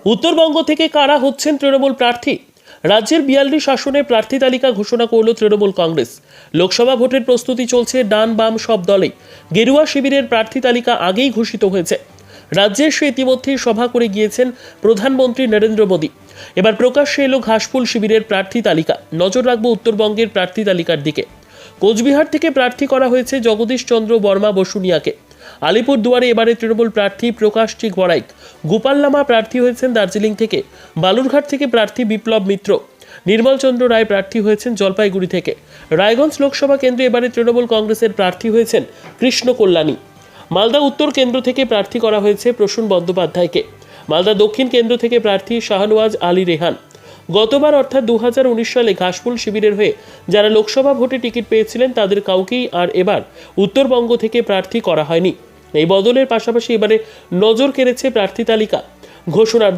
উত্তরবঙ্গ থেকে কারা হচ্ছেন তৃণমূল প্রার্থী? রাজ্যের 42 আসনে প্রার্থী তালিকা ঘোষণা করল তৃণমূল কংগ্রেস। লোকসভা ভোটের প্রস্তুতি চলছে ডান বাম সব দলেই। গেরুয়া শিবিরের প্রার্থী তালিকা আগেই ঘোষিত হয়েছে। রাজ্যে সে ইতিমধ্যেই সভা করে গিয়েছেন প্রধানমন্ত্রী নরেন্দ্র মোদী। এবার প্রকাশ্যে এলো ঘাসফুল শিবিরের প্রার্থী তালিকা। নজর রাখবো উত্তরবঙ্গের প্রার্থী তালিকার দিকে। কোচবিহার থেকে প্রার্থী করা হয়েছে জগদীশ চন্দ্র বর্মা বসুনিয়াকে। আলিপুরদুয়ারে এবারে তৃণমূল প্রার্থী প্রকাশ টি গড়াইক। গোপালনামা প্রার্থী হয়েছেন দার্জিলিং থেকে। বালুরঘাট থেকে প্রার্থী বিপ্লব মিত্র। নির্মল চন্দ্র রায় প্রার্থী হয়েছেন জলপাইগুড়ি থেকে। রায়গঞ্জ লোকসভা কেন্দ্রে এবারে তৃণমূল কংগ্রেসের প্রার্থী হয়েছেন কৃষ্ণ কল্যাণী। মালদা উত্তর কেন্দ্র থেকে প্রার্থী করা হয়েছে প্রসূন বন্দ্যোপাধ্যায়কে। মালদা দক্ষিণ কেন্দ্র থেকে প্রার্থী শাহনওয়াজ আলী রেহান। গতবার অর্থাৎ 2019 সালে ঘাসফুল শিবিরের হয়ে যারা লোকসভা ভোটে টিকিট পেয়েছিলেন তাদের কাউকেই আর এবার উত্তরবঙ্গ থেকে প্রার্থী করা হয়নি। এই বদলের পাশাপাশি এবারে নজর কেড়েছে প্রার্থী তালিকা ঘোষণার